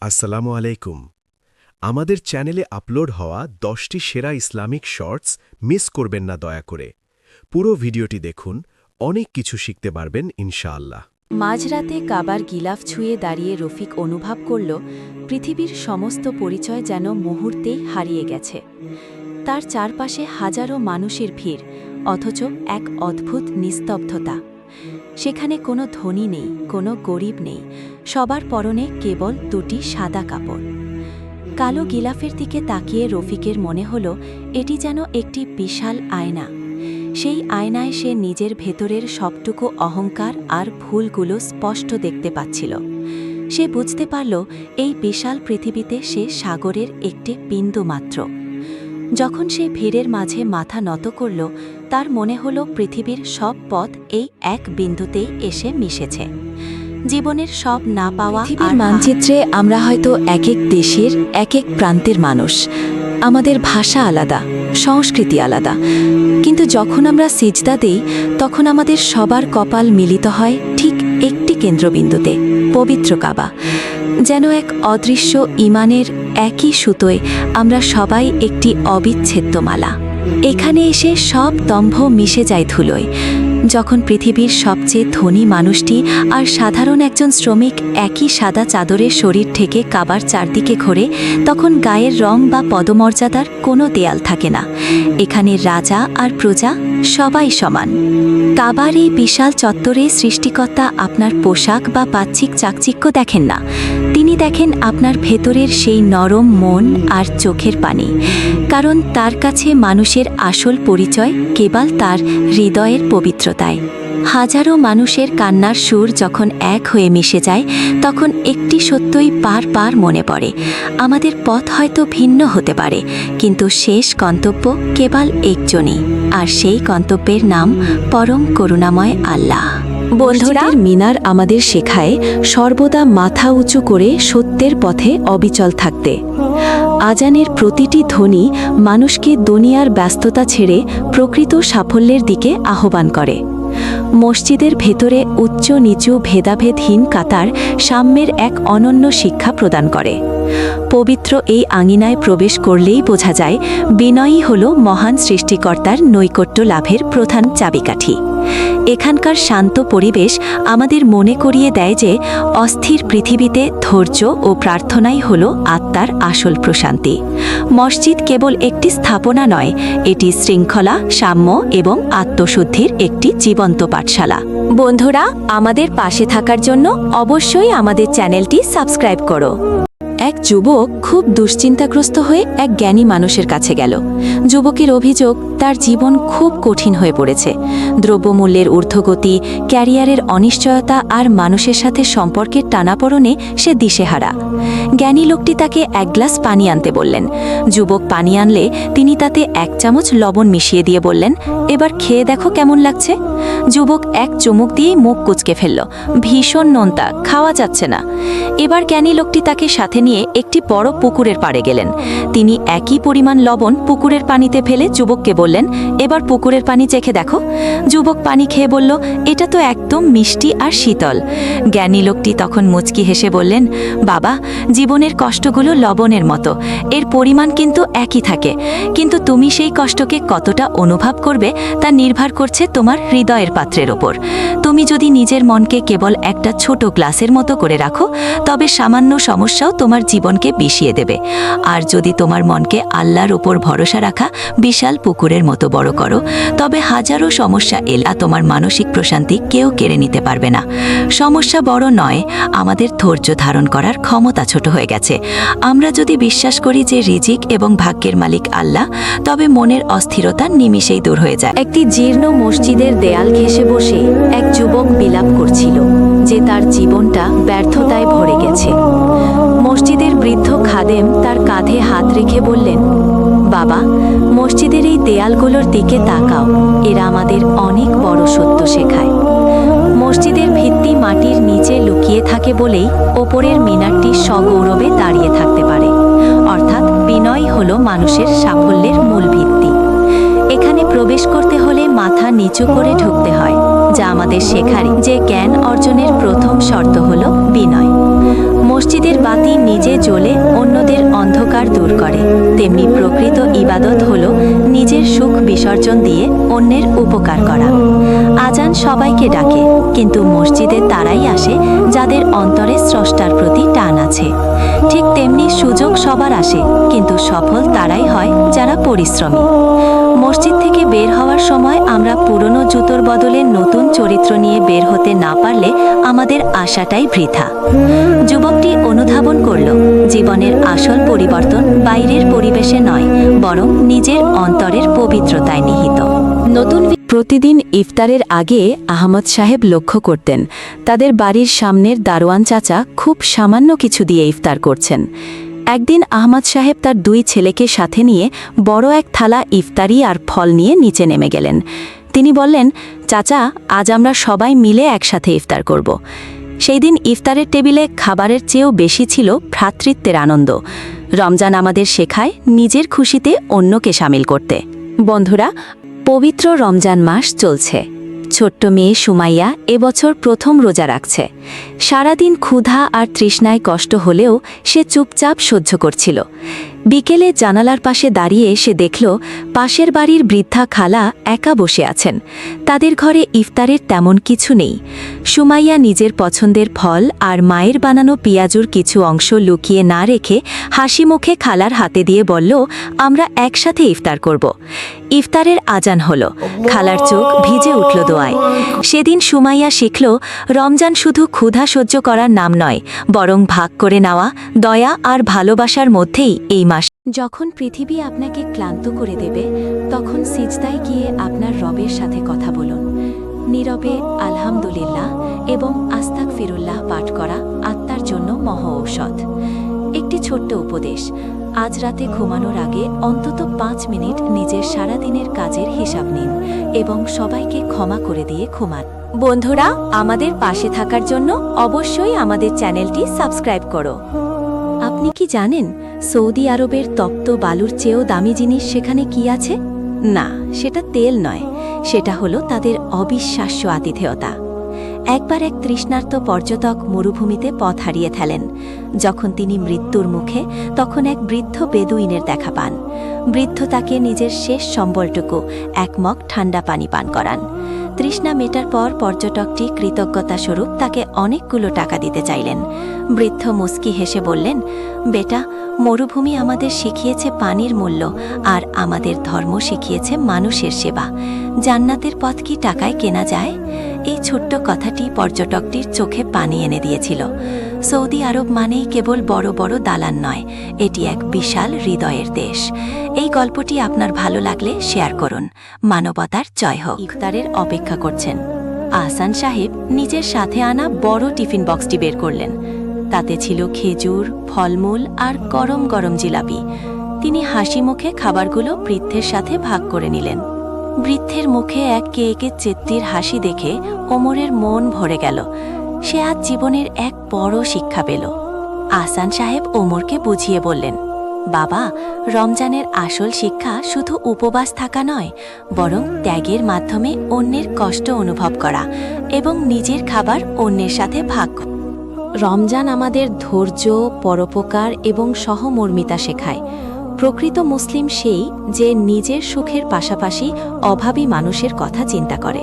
আসসালামু আলাইকুম। আমাদের চ্যানেলে আপলোড হওয়া 10টি সেরা ইসলামিক শর্টস মিস করবেন না দয়া করে। পুরো ভিডিওটি দেখুন, অনেক কিছু শিখতে পারবেন ইনশাআল্লাহ। মাঝরাতে কাবার গিলাফ ছুঁয়ে দাঁড়িয়ে রফিক অনুভব করল পৃথিবীর সমস্ত পরিচয় যেন মুহূর্তেই হারিয়ে গেছে। তার চারপাশে হাজারো মানুষের ভিড়, অথচ এক অদ্ভুত নিস্তব্ধতা। সেখানে কোনো ধনী নেই, কোনো গরিব নেই, সবার পরনে কেবল দুটি সাদা কাপড়। কালো গিলাফের দিকে তাকিয়ে রফিকের মনে হল এটি যেন একটি বিশাল আয়না। সেই আয়নায় সে নিজের ভেতরের সবটুকু অহংকার আর ভুলগুলো স্পষ্ট দেখতে পাচ্ছিল। সে বুঝতে পারল এই বিশাল পৃথিবীতে সে সাগরের একটি বিন্দু মাত্র। যখন সে ভিড়ের মাঝে মাথা নত করল, তার মনে হল পৃথিবীর সব পথ এই এক বিন্দুতেই এসে মিশেছে। জীবনের সব না পাওয়া আর মানচিত্রে আমরা হয়তো এক এক দেশের এক এক প্রান্তের মানুষ। আমাদের ভাষা আলাদা, সংস্কৃতি আলাদা, কিন্তু যখন আমরা সিজদা দেই তখন আমাদের সবার কপাল মিলিত হয় ঠিক একটি কেন্দ্রবিন্দুতে, পবিত্র কাবা। যেন এক অদৃশ্য ঈমানের একই সুতোয় আমরা সবাই একটি অবিচ্ছেদ্য মালা। এখানে এসে সব দম্ভ মিশে যায় ধুলোয়। যখন পৃথিবীর সবচেয়ে ধনী মানুষটি আর সাধারণ একজন শ্রমিক একই সাদা চাদরের শরীর থেকে কাবার চারদিকে ঘোরে, তখন গায়ের রং বা পদমর্যাদার কোনো দেয়াল থাকে না। এখানে রাজা আর প্রজা সবাই সমান। কাবার এই বিশাল চত্বরে সৃষ্টিকর্তা আপনার পোশাক বা বাহ্যিক চাকচিক্য দেখেন না, তিনি দেখেন আপনার ভেতরের সেই নরম মন আর চোখের পানি। কারণ তার কাছে মানুষের আসল পরিচয় কেবল তার হৃদয়ের পবিত্রতায়। হাজারো মানুষের কান্নার সুর যখন এক হয়ে মিশে যায়, তখন একটি সত্যই বার মনে পড়ে, আমাদের পথ হয়তো ভিন্ন হতে পারে, কিন্তু শেষ গন্তব্য কেবল একজনই, আর সেই গন্তব্যের নাম পরম করুণাময় আল্লাহ। বন্ধুরা, মিনার আমাদের শেখায় সর্বদা মাথা উঁচু করে সত্যের পথে অবিচল থাকতে। আজানের প্রতিটি ধ্বনি মানুষকে দুনিয়ার ব্যস্ততা ছেড়ে প্রকৃত সাফল্যের দিকে আহ্বান করে। মসজিদের ভেতরে উচ্চ নিচু ভেদাভেদহীন কাতার সাম্যের এক অনন্য শিক্ষা প্রদান করে। পবিত্র এই আঙিনায় প্রবেশ করলেই বোঝা যায় বিনয়ই হল মহান সৃষ্টিকর্তার নৈকট্য লাভের প্রধান চাবিকাঠি। এখানকার শান্ত পরিবেশ আমাদের মনে করিয়ে দেয় যে অস্থির পৃথিবীতে ধৈর্য ও প্রার্থনাই হল আত্মার আসল প্রশান্তি। মসজিদ কেবল একটি স্থাপনা নয়, এটি শৃঙ্খলা, সাম্য এবং আত্মশুদ্ধির একটি জীবন্ত পাঠশালা। বন্ধুরা, আমাদের পাশে থাকার জন্য অবশ্যই আমাদের চ্যানেলটি সাবস্ক্রাইব করো। এক যুবক খুব দুশ্চিন্তাগ্রস্ত হয়ে এক জ্ঞানী মানুষের কাছে গেল। যুবকের অভিযোগ, তার জীবন খুব কঠিন হয়ে পড়েছে। দ্রব্যমূল্যের ঊর্ধ্বগতি, ক্যারিয়ারের অনিশ্চয়তা আর মানুষের সাথে সম্পর্কের টানাপোড়েনে সে দিশেহারা। জ্ঞানী লোকটি তাকে এক গ্লাস পানি আনতে বললেন। যুবক পানি আনলে তিনি তাতে 1 চামচ লবণ মিশিয়ে দিয়ে বললেন, এবার খেয়ে দেখো কেমন লাগছে। যুবক এক চুমুক দিয়েই মুখ কুঁচকে ফেলল, ভীষণ নোনতা, খাওয়া যাচ্ছে না। এবার জ্ঞানী লোকটি তাকে সাথে নিয়ে একটি বড় পুকুরের পাড়ে গেলেন। তিনি একই পরিমাণ লবণ পুকুরের পানিতে ফেলে যুবককে বললেন, এবার পুকুরের পানি চেখে দেখো। যুবক পানি খেয়ে বলল, এটা তো একদম মিষ্টি আর শীতল। জ্ঞানী লোকটি তখন মুচকি হেসে বললেন, বাবা, জীবনের কষ্টগুলো লবণের মতো, এর পরিমাণ কিন্তু একই থাকে, কিন্তু তুমি সেই কষ্টকে কতটা অনুভব করবে তা নির্ভর করছে তোমার হৃদয়ের পাত্রের ওপর। তুমি যদি নিজের মনকে কেবল একটা ছোট গ্লাসের মতো করে রাখো, তবে সামান্য সমস্যাও তোমার জীবনকে বিষিয়ে দেবে। আর যদি তোমার মনকে আল্লাহর উপর ভরসা রাখা বিশাল পুকুরের মতো বড় করো, তবে হাজারো সমস্যা এলা তোমার মানসিক প্রশান্তি কেউ কেড়ে নিতে পারবে না। সমস্যা বড় নয়, আমাদের ধৈর্য ধারণ করার ক্ষমতা ছোট হয়ে গেছে। আমরা যদি বিশ্বাস করি যে রিজিক এবং ভাগ্যের মালিক আল্লাহ, তবে মনের অস্থিরতা নিমিষেই দূর হয়ে যায়। একটি জীর্ণ মসজিদের দেয়াল ঘেঁষে বসে এক যুবক বিলাপ করছিল যে তার জীবনটা ব্যর্থতায় ভরে গেছে। মসজিদের বৃদ্ধ খাদেম তার কাঁধে হাত রেখে বললেন, বাবা, মসজিদের এই দেয়ালগুলোর দিকে তাকাও, এরা আমাদের অনেক বড় সত্য শেখায়। মসজিদের ভিত্তি মাটির নিচে লুকিয়ে থাকে বলেই ওপরের মিনারটি সগৌরবে দাঁড়িয়ে থাকতে পারে। অর্থাৎ বিনয় হল মানুষের সাফল্যের মূল ভিত্তি। এখানে প্রবেশ করতে হলে মাথা নিচু করে ঢুকতে হয়, যা আমাদের শেখায় যে জ্ঞান অর্জনের প্রথম শর্ত হল বিনয়। মসজিদের বাতি নিজে জ্বলে অন্যদের অন্ধকার দূর করে, তেমনি প্রকৃত ইবাদত হল নিজের সুখ বিসর্জন দিয়ে অন্যের উপকার করা। আজান সবাইকে ডাকে, কিন্তু মসজিদে তারাই আসে যাদের অন্তরে স্রষ্টার প্রতি টান আছে। ঠিক তেমনি সুযোগ সবার আসে, কিন্তু সফল তারাই হয় যারা পরিশ্রমী। মসজিদ থেকে বের হওয়ার সময় আমরা পুরনো জুতোর বদলে নতুন চরিত্র নিয়ে বের হতে না পারলে আমাদের আশাটাই বৃথা। যুবকটি অনুধাবন করল, জীবনের আসল পরিবর্তন বাইরের পরিবেশে নয়, বরং নিজের অন্তরের পবিত্রতায় নিহিত। নতুন প্রতিদিন ইফতারের আগে আহমদ সাহেব লক্ষ্য করতেন তাদের বাড়ির সামনের দারোয়ান চাচা খুব সামান্য কিছু দিয়ে ইফতার করছেন। একদিন আহমদ সাহেব তার 2 ছেলেকে সাথে নিয়ে বড় এক থালা ইফতারি আর ফল নিয়ে নিচে নেমে গেলেন। তিনি বললেন, চাচা, আজ আমরা সবাই মিলে একসাথে ইফতার করব। সেই দিন ইফতারের টেবিলে খাবারের চেয়েও বেশি ছিল ভ্রাতৃত্বের আনন্দ। রমজান আমাদের শেখায় নিজের খুশিতে অন্যকে সামিল করতে। বন্ধুরা, পবিত্র রমজান মাস চলছে। ছোট্ট মেয়ে সুমাইয়া এবছর প্রথম রোজা রাখছে। সারাদিন ক্ষুধা আর তৃষ্ণায় কষ্ট হলেও সে চুপচাপ সহ্য করছিল। বিকেলে জানালার পাশে দাঁড়িয়ে সে দেখল পাশের বাড়ির বৃদ্ধা খালা একা বসে আছেন। তাদের ঘরে ইফতারের তেমন কিছু নেই। সুমাইয়া নিজের পছন্দের ফল আর মায়ের বানানো পেঁয়াজুর কিছু অংশ লুকিয়ে না রেখে হাসি মুখে খালার হাতে দিয়ে বলল, আমরা একসাথে ইফতার করব। ইফতারের আজান হলো, খালার চোখ ভিজে উঠল দোয়ায়। সেদিন সুমাইয়া শিখল, রমজান শুধু ক্ষুধা সহ্য করার নাম নয়, বরং ভাগ করে নেওয়া, দয়া আর ভালোবাসার মধ্যেই এই মাস। যখন পৃথিবী আপনাকে ক্লান্ত করে দেবে, তখন সিজদায় গিয়ে আপনার রবের সাথে কথা বলুন। নীরবে আলহামদুলিল্লাহ এবং আস্তাগফিরুল্লাহ পাঠ করা আত্মার জন্য মহা ঔষধ। একটি ছোট্ট উপদেশ, আজ রাতে ঘুমানোর আগে অন্তত 5 মিনিট নিজের সারাদিনের কাজের হিসাব নিন এবং সবাইকে ক্ষমা করে দিয়ে ঘুমান। বন্ধুরা, আমাদের পাশে থাকার জন্য অবশ্যই আমাদের চ্যানেলটি সাবস্ক্রাইব করো। আপনি কি জানেন সৌদি আরবের তপ্ত বালুর চেয়েও দামি জিনিস সেখানে কি আছে? না, সেটা তেল নয়, সেটা হলো তাদের অবিশ্বাস্য আতিথেয়তা। একবার এক তৃষ্ণার্ত পর্যটক মরুভূমিতে পথ হারিয়ে ফেলেন। যখন তিনি মৃত্যুর মুখে, তখন এক বৃদ্ধ বেদুইনের দেখা পান। বৃদ্ধ তাকে নিজের শেষ সম্বলটুকু এক মগ ঠান্ডা পানি পান করান। তৃষ্ণা মেটার পর পর্যটকটি কৃতজ্ঞতাস্বরূপ তাকে অনেকগুলো টাকা দিতে চাইলেন। বৃদ্ধ মুস্কি হেসে বললেন, বেটা, মরুভূমি আমাদের শিখিয়েছে পানির মূল্য, আর আমাদের ধর্ম শিখিয়েছে মানুষের সেবা। জান্নাতের পথ কি টাকায় কেনা যায়? এই ছোট্ট কথাটি পর্যটকটির চোখে পানি এনে দিয়েছিল। সৌদি আরব মানেই কেবল বড় বড় দালান নয়, এটি এক বিশাল হৃদয়ের দেশ। এই গল্পটি আপনার ভালো লাগলে শেয়ার করুন। মানবতার জয় হোক। ইফতারের অপেক্ষা করছেন। আহসান সাহেব নিজের সাথে আনা বড় টিফিন বক্সটি বের করলেন। তাতে ছিল খেজুর, ফলমূল আর গরম গরম জিলাপি। তিনি হাসি মুখে খাবারগুলো বৃদ্ধের সাথে ভাগ করে নিলেন। বৃদ্ধের মুখে এক কেকে চেত্তির হাসি দেখে ওমরের মন ভরে গেল। সে আজ জীবনের এক বড় শিক্ষা পেল। আহসান সাহেব ওমরকে বুঝিয়ে বললেন, বাবা, রমজানের আসল শিক্ষা শুধু উপবাস থাকা নয়, বরং ত্যাগের মাধ্যমে অন্যের কষ্ট অনুভব করা এবং নিজের খাবার অন্যের সাথে ভাগ করা। রমজান আমাদের ধৈর্য, পরোপকার এবং সহমর্মিতা শেখায়। প্রকৃত মুসলিম সেই যে নিজের সুখের পাশাপাশি অভাবী মানুষের কথা চিন্তা করে।